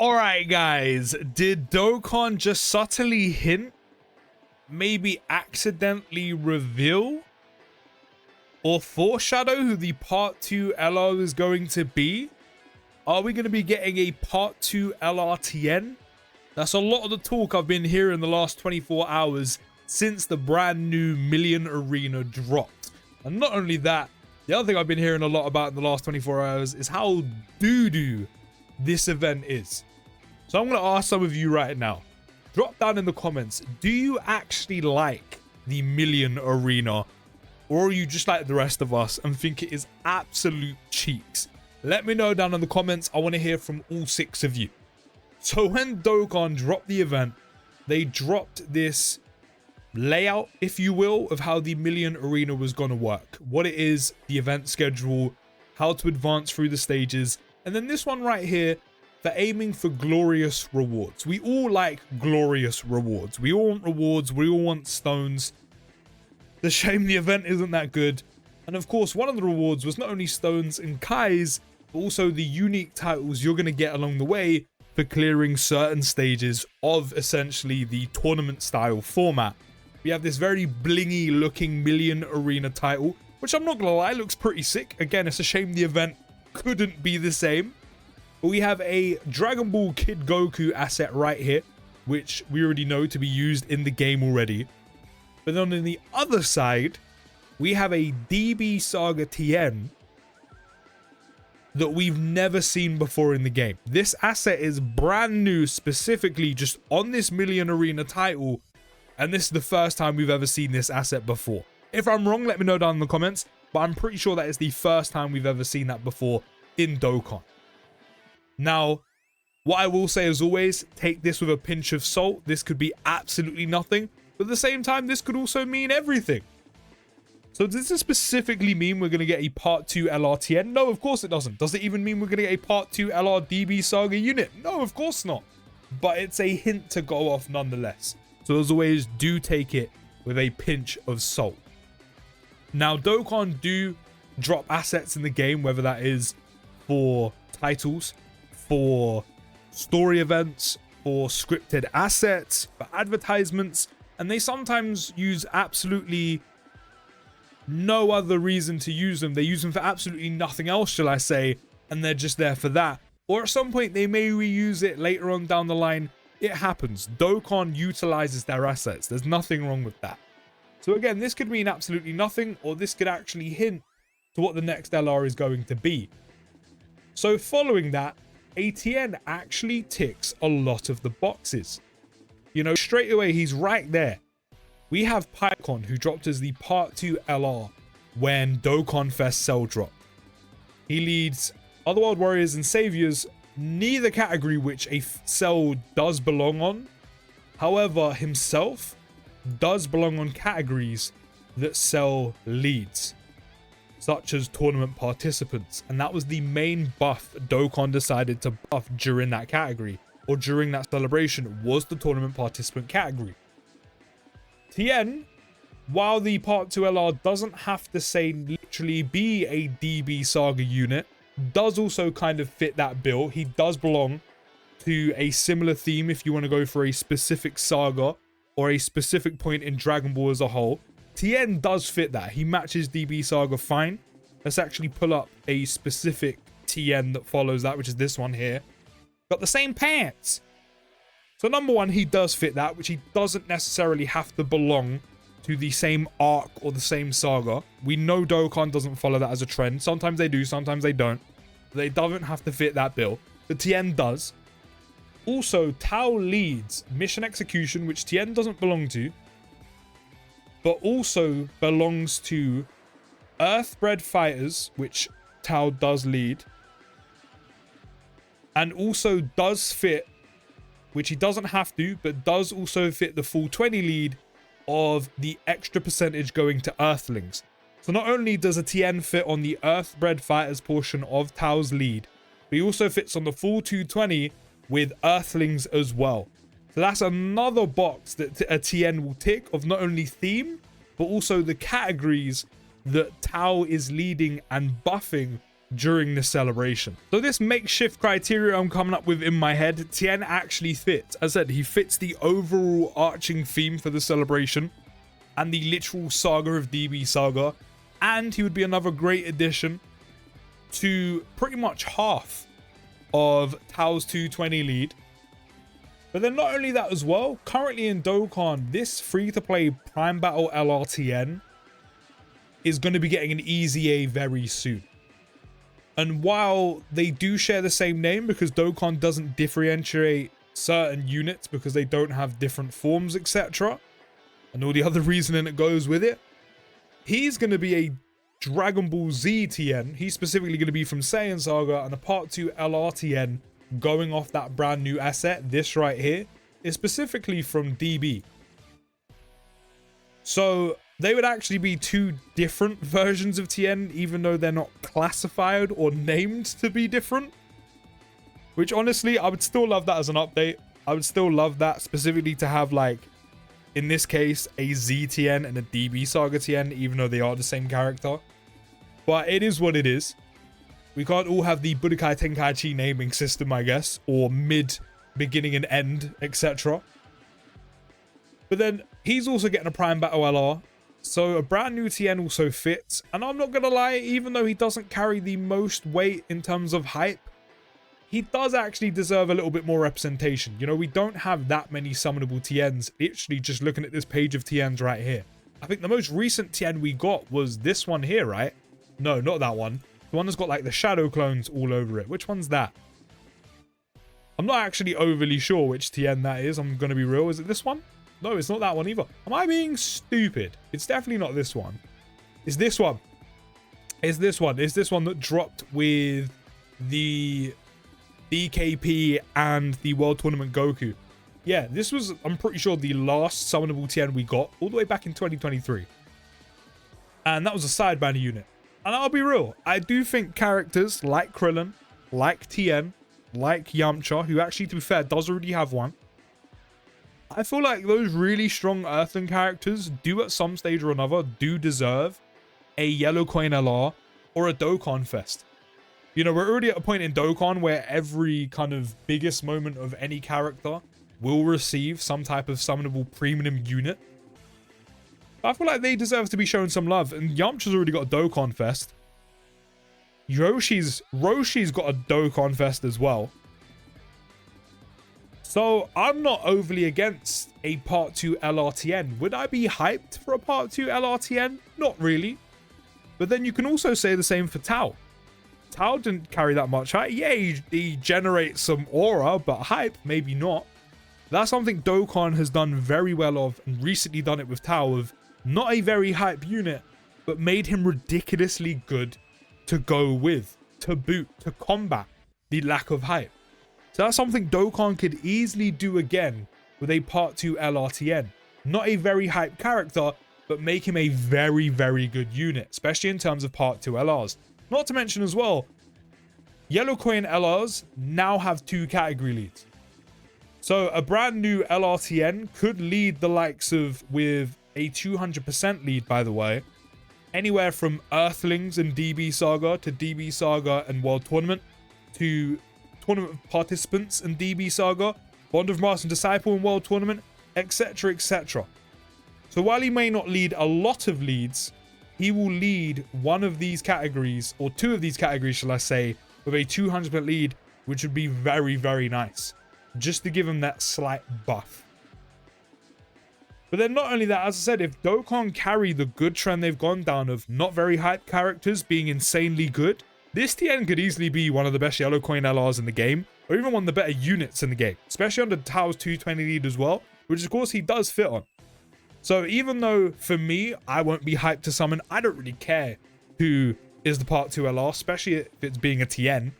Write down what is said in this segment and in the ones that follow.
All right, guys, did Dokkan just subtly hint, maybe accidentally reveal, or foreshadow who the part 2 LR is going to be? Are we going to be getting a part 2 LRTN? That's a lot of the talk I've been hearing the last 24 hours since the brand new Million Arena dropped. And not only that, the other thing I've been hearing a lot about in the last 24 hours is how doo-doo this event is. So I'm going to ask some of you right now, drop down in the comments, do you actually like the Million Arena, or are you just like the rest of us and think it is absolute cheeks? Let me know down in the comments. I want to hear from all 6 of you. So when Dokkan dropped the event, they dropped this layout, if you will, of how the Million Arena was going to work, what it is, the event schedule, how to advance through the stages, and then this one right here for aiming for glorious rewards. We all like glorious rewards. We all want rewards. We all want stones. The shame the event isn't that good. And of course, one of the rewards was not only stones and Kais, but also the unique titles you're going to get along the way for clearing certain stages of essentially the tournament style format. We have this very blingy looking Million Arena title, which I'm not going to lie, looks pretty sick. Again, it's a shame the event couldn't be the same. But we have a Dragon Ball Kid Goku asset right here, which we already know to be used in the game already. But then on the other side, we have a DB Saga TN that we've never seen before in the game. This asset is brand new, specifically just on this Million Arena title, and this is the first time we've ever seen this asset before. If I'm wrong, let me know down in the comments, but I'm pretty sure that is the first time we've ever seen that before in Dokkan. Now, what I will say as always, take this with a pinch of salt. This could be absolutely nothing, but at the same time, this could also mean everything. So does this specifically mean we're going to get a part 2 LRTN? No, of course it doesn't. Does it even mean we're going to get a part 2 LRDB Saga unit? No, of course not. But it's a hint to go off nonetheless. So as always, do take it with a pinch of salt. Now, Dokkan do drop assets in the game, whether that is for titles, for story events, for scripted assets, for advertisements, and they sometimes use absolutely no other reason to use them. They use them for absolutely nothing else, shall I say, and they're just there for that. Or at some point they may reuse it later on down the line. It happens. Dokkan utilizes their assets. There's nothing wrong with that. So again, this could mean absolutely nothing, or this could actually hint to what the next LR is going to be. So following that, ATN actually ticks a lot of the boxes. You know, straight away, he's right there. We have Pycon, who dropped as the part 2 LR when Dokkan Fest Cell dropped. He leads Otherworld Warriors and Saviors, neither category which a Cell does belong on. However, himself does belong on categories that Cell leads, such as tournament participants, and that was the main buff Dokkan decided to buff during that category, or during that celebration, was the tournament participant category. TN, while the part 2 LR doesn't have to say literally be a DB Saga unit, does also kind of fit that bill. He does belong to a similar theme if you want to go for a specific saga or a specific point in Dragon Ball as a whole. TN does fit that. He matches DB Saga fine. Let's actually pull up a specific TN that follows that, which is this one here. Got the same pants. So number one, he does fit that, which he doesn't necessarily have to belong to the same arc or the same saga. We know Dokkan doesn't follow that as a trend. Sometimes they do, sometimes they don't. They don't have to fit that bill. The TN does. Also, Tao leads Mission Execution, which TN doesn't belong to, but also belongs to Earthbred Fighters, which Tao does lead, and also does fit, which he doesn't have to, but does also fit the full 20 lead of the extra percentage going to Earthlings. So not only does a TN fit on the Earthbred Fighters portion of Tao's lead, but he also fits on the full 220 with Earthlings as well. So that's another box that a TN will tick of not only theme, but also the categories that Tao is leading and buffing during this celebration. So this makeshift criteria I'm coming up with in my head, Tien actually fits. As I said, he fits the overall arching theme for the celebration and the literal saga of DB Saga, and he would be another great addition to pretty much half of Tao's 220 lead. But then not only that as well, currently in Dokkan, this free-to-play Prime Battle LRTN is going to be getting an Easy A very soon. And while they do share the same name, because Dokkan doesn't differentiate certain units because they don't have different forms, etc., and all the other reasoning that goes with it, he's going to be a Dragon Ball Z TN. He's specifically going to be from Saiyan Saga, and a Part 2 LRTN going off that brand new asset. This right here is specifically from DB. So they would actually be two different versions of TN, even though they're not classified or named to be different. Which honestly, I would still love that as an update. I would still love that specifically to have, like, in this case, a ZTN and a DB Saga TN, even though they are the same character. But it is what it is. We can't all have the Budokai Tenkaichi naming system, I guess, or mid, beginning and end, etc. But then he's also getting a Prime Battle LR, so a brand new TN also fits. And I'm not gonna lie, even though he doesn't carry the most weight in terms of hype, he does actually deserve a little bit more representation. You know, we don't have that many summonable TNs, literally just looking at this page of TNs right here. I think the most recent TN we got was this one here, right? No, not that one. The one that's got like the shadow clones all over it. Which one's that? I'm not actually overly sure which TN that is. I'm going to be real. Is it this one? No, it's not that one either. Am I being stupid? It's definitely not this one. It's this one. It's this one. It's this one that dropped with the DKP and the World Tournament Goku. Yeah, this was, I'm pretty sure, the last summonable TN we got all the way back in 2023. And that was a sideband unit. And I'll be real, I do think characters like Krillin, like Tien, like Yamcha, who actually, to be fair, does already have one. I feel like those really strong Earthen characters do at some stage or another do deserve a Yellow Coin LR or a Dokkan Fest. You know, we're already at a point in Dokkan where every kind of biggest moment of any character will receive some type of summonable premium unit. I feel like they deserve to be shown some love, and Yamcha's already got a Dokkan Fest. Roshi's got a Dokkan Fest as well. So I'm not overly against a Part 2 LRTN. Would I be hyped for a Part 2 LRTN? Not really. But then you can also say the same for Tao. Tao didn't carry that much hype. Yeah, he generates some aura, but hype, maybe not. That's something Dokkan has done very well of, and recently done it with Tao, of not a very hype unit, but made him ridiculously good to go with, to boot, to combat the lack of hype. So that's something Dokkan could easily do again with a Part 2 LRTN. Not a very hype character, but make him a very, very good unit, especially in terms of Part 2 LRs. Not to mention as well, Yellow Coin LRs now have 2 category leads. So a brand new LRTN could lead the likes of, with a 200% lead, by the way, anywhere from Earthlings and DB Saga to DB Saga and World Tournament to Tournament of Participants and DB Saga, Bond of Master and Disciple and World Tournament, etc, etc. So while he may not lead a lot of leads, he will lead one of these categories, or 2 of these categories, shall I say, with a 200% lead, which would be very, very nice, just to give him that slight buff. But then not only that, as I said, if Dokkan carry the good trend they've gone down of not very hyped characters being insanely good, this TN could easily be one of the best Yellow Coin LRs in the game, or even one of the better units in the game, especially under Tao's 220 lead as well, which of course he does fit on. So even though for me, I won't be hyped to summon, I don't really care who is the Part 2 LR, especially if it's being a TN.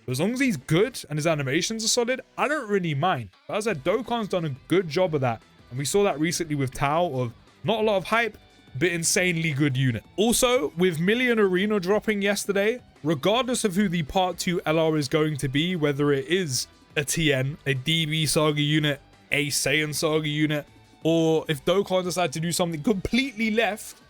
But as long as he's good and his animations are solid, I don't really mind. But as I said, Dokkan's done a good job of that. And we saw that recently with Tao, of not a lot of hype, but insanely good unit. Also, with Million Arena dropping yesterday, regardless of who the Part 2 LR is going to be, whether it is a TN, a DB Saga unit, a Saiyan Saga unit, or if Dokkan decide to do something completely left,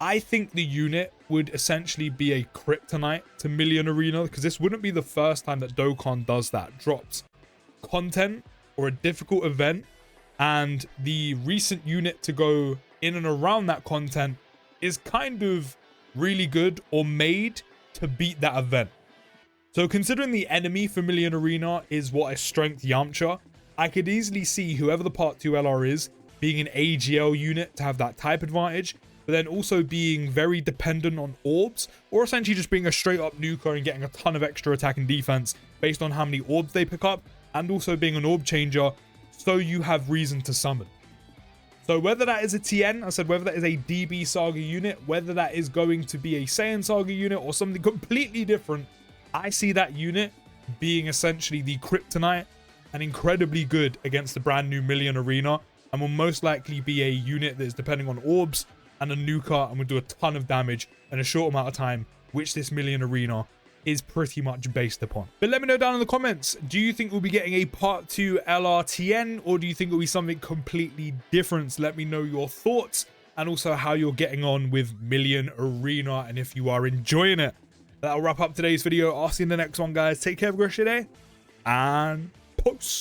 I think the unit would essentially be a kryptonite to Million Arena, because this wouldn't be the first time that Dokkan does that. Drops content or a difficult event, and the recent unit to go in and around that content is kind of really good or made to beat that event. So considering the enemy for Million Arena is what, a strength Yamcha, I could easily see whoever the Part 2 LR is being an AGL unit to have that type advantage, but then also being very dependent on orbs, or essentially just being a straight up nuker and getting a ton of extra attack and defense based on how many orbs they pick up, and also being an orb changer so you have reason to summon. So whether that is a TN, I said whether that is a DB Saga unit, whether that is going to be a Saiyan Saga unit or something completely different, I see that unit being essentially the kryptonite and incredibly good against the brand new Million Arena, and will most likely be a unit that is depending on orbs and a nuker and will do a ton of damage in a short amount of time, which this Million Arena is pretty much based upon. But let me know down in the comments, do you think we'll be getting a Part 2 LRTN, or do you think it'll be something completely different? Let me know your thoughts, and also how you're getting on with Million Arena, and if you are enjoying it. That'll wrap up today's video. I'll see you in the next one, guys. Take care, have a great day, and peace.